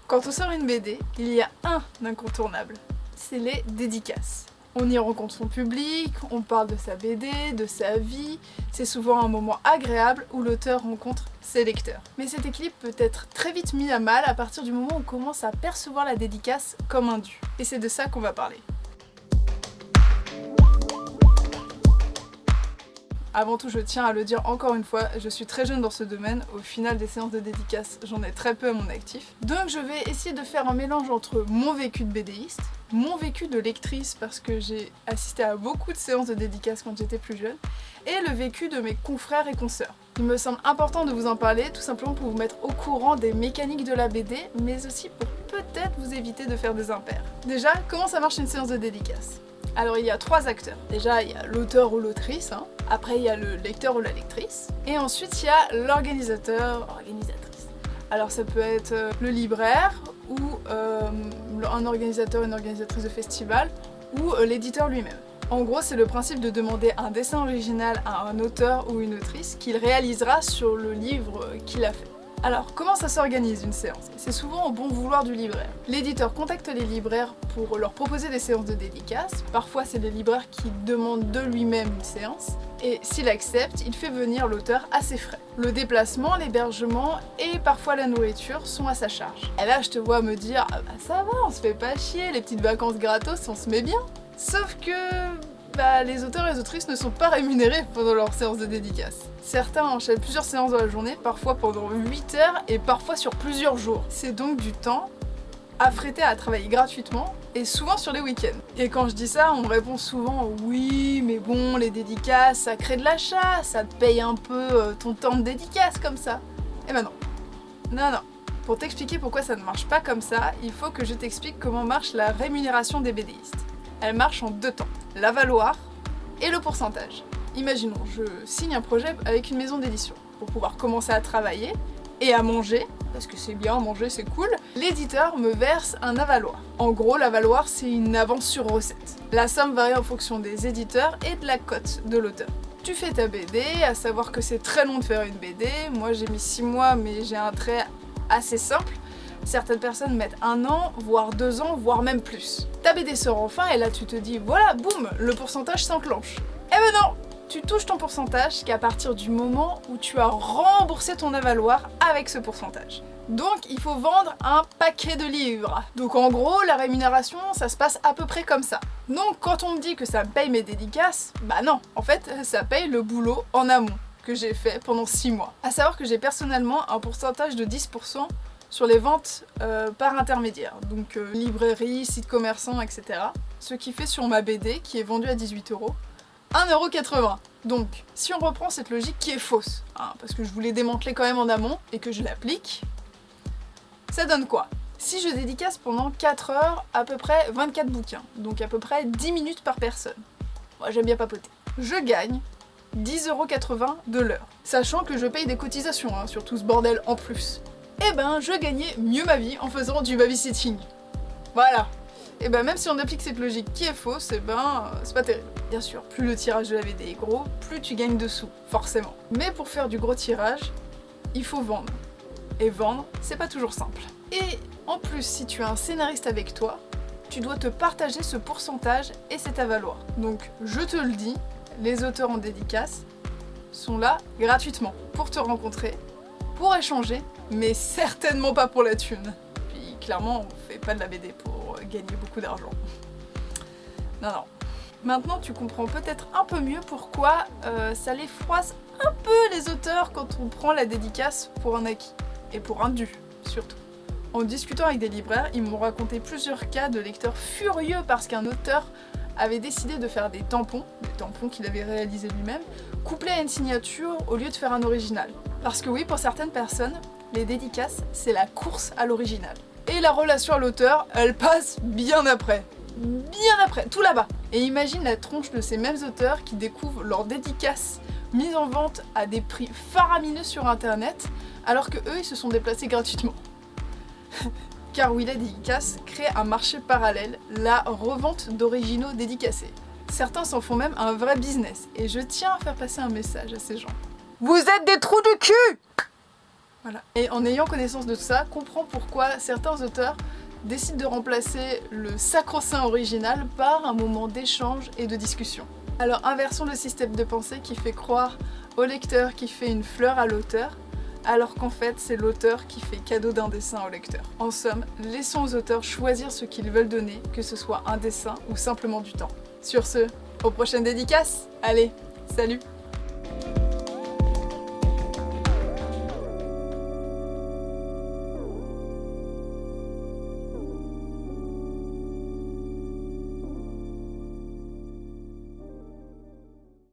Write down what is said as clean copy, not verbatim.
Quand on sort une BD, il y a un incontournable, c'est les dédicaces. On y rencontre son public, on parle de sa BD, de sa vie, c'est souvent un moment agréable où l'auteur rencontre ses lecteurs. Mais cet équilibre peut être très vite mis à mal à partir du moment où on commence à percevoir la dédicace comme un dû. Et c'est de ça qu'on va parler. Avant tout, je tiens à le dire encore une fois, je suis très jeune dans ce domaine. Au final des séances de dédicaces, j'en ai très peu à mon actif. Donc je vais essayer de faire un mélange entre mon vécu de BDiste, mon vécu de lectrice parce que j'ai assisté à beaucoup de séances de dédicaces quand j'étais plus jeune, et le vécu de mes confrères et consoeurs. Il me semble important de vous en parler, tout simplement pour vous mettre au courant des mécaniques de la BD, mais aussi pour peut-être vous éviter de faire des impairs. Déjà, comment ça marche une séance de dédicace ? Alors il y a 3 acteurs. Déjà il y a l'auteur ou l'autrice, après il y a le lecteur ou la lectrice, et ensuite il y a l'organisateur, organisatrice. Alors ça peut être le libraire, ou un organisateur, une organisatrice de festival, ou l'éditeur lui-même. En gros c'est le principe de demander un dessin original à un auteur ou une autrice qu'il réalisera sur le livre qu'il a fait. Alors, comment ça s'organise une séance ? C'est souvent au bon vouloir du libraire. L'éditeur contacte les libraires pour leur proposer des séances de dédicaces. Parfois, c'est le libraire qui demande de lui-même une séance. Et s'il accepte, il fait venir l'auteur à ses frais. Le déplacement, l'hébergement et parfois la nourriture sont à sa charge. Et là, je te vois me dire « Ah bah ça va, on se fait pas chier, les petites vacances gratos, on se met bien !» Sauf que... les auteurs et les autrices ne sont pas rémunérés pendant leur séance de dédicace. Certains enchaînent plusieurs séances dans la journée, parfois pendant 8 heures et parfois sur plusieurs jours. C'est donc du temps affrété à travailler gratuitement et souvent sur les week-ends. Et quand je dis ça, on me répond souvent « Oui, mais bon, les dédicaces, ça crée de l'achat, ça te paye un peu ton temps de dédicace comme ça. » Eh ben non. Non. Pour t'expliquer pourquoi ça ne marche pas comme ça, il faut que je t'explique comment marche la rémunération des BDistes. Elle marche en 2 temps, l'avaloir et le pourcentage. Imaginons, je signe un projet avec une maison d'édition. Pour pouvoir commencer à travailler et à manger, parce que c'est bien, manger c'est cool, l'éditeur me verse un avaloir. En gros, l'avaloir c'est une avance sur recette. La somme varie en fonction des éditeurs et de la cote de l'auteur. Tu fais ta BD, à savoir que c'est très long de faire une BD, moi j'ai mis 6 mois mais j'ai un trait assez simple. Certaines personnes mettent 1 an, voire 2 ans, voire même plus. Ta BD sort enfin et là tu te dis voilà, boum, le pourcentage s'enclenche. Eh ben non, tu touches ton pourcentage qu'à partir du moment où tu as remboursé ton avaloir avec ce pourcentage. Donc il faut vendre un paquet de livres. Donc en gros, la rémunération, ça se passe à peu près comme ça. Donc quand on me dit que ça me paye mes dédicaces, bah non, en fait ça paye le boulot en amont que j'ai fait pendant 6 mois. À savoir que j'ai personnellement un pourcentage de 10% sur les ventes par intermédiaire, donc librairie, site commerçant, etc. Ce qui fait sur ma BD, qui est vendue à 18 €, 1,80 €. Donc, si on reprend cette logique qui est fausse, parce que je voulais démanteler quand même en amont, et que je l'applique, ça donne quoi ? Si je dédicace pendant 4 heures, à peu près 24 bouquins, donc à peu près 10 minutes par personne. Moi j'aime bien papoter. Je gagne 10,80 € de l'heure, sachant que je paye des cotisations sur tout ce bordel en plus. Eh ben, je gagnais mieux ma vie en faisant du babysitting. Voilà. Et ben, même si on applique cette logique qui est fausse, c'est pas terrible. Bien sûr, plus le tirage de la BD est gros, plus tu gagnes de sous, forcément. Mais pour faire du gros tirage, il faut vendre. Et vendre, c'est pas toujours simple. Et en plus, si tu as un scénariste avec toi, tu dois te partager ce pourcentage et cet avaloir. Donc, je te le dis, les auteurs en dédicace sont là gratuitement pour te rencontrer, pour échanger, mais certainement pas pour la thune. Puis clairement, on fait pas de la BD pour gagner beaucoup d'argent. Non. Maintenant, tu comprends peut-être un peu mieux pourquoi ça les froisse un peu les auteurs quand on prend la dédicace pour un acquis. Et pour un dû, surtout. En discutant avec des libraires, ils m'ont raconté plusieurs cas de lecteurs furieux parce qu'un auteur avait décidé de faire des tampons qu'il avait réalisés lui-même, couplés à une signature au lieu de faire un original. Parce que oui, pour certaines personnes, les dédicaces, c'est la course à l'original. Et la relation à l'auteur, elle passe bien après, tout là-bas. Et imagine la tronche de ces mêmes auteurs qui découvrent leurs dédicaces mises en vente à des prix faramineux sur internet, alors que eux, ils se sont déplacés gratuitement. Car oui, la dédicace crée un marché parallèle, la revente d'originaux dédicacés. Certains s'en font même un vrai business, et je tiens à faire passer un message à ces gens. Vous êtes des trous du cul! Voilà. Et en ayant connaissance de tout ça, comprends pourquoi certains auteurs décident de remplacer le sacro-saint original par un moment d'échange et de discussion. Alors inversons le système de pensée qui fait croire au lecteur qu'il fait une fleur à l'auteur, alors qu'en fait c'est l'auteur qui fait cadeau d'un dessin au lecteur. En somme, laissons aux auteurs choisir ce qu'ils veulent donner, que ce soit un dessin ou simplement du temps. Sur ce, aux prochaines dédicaces. Allez, salut!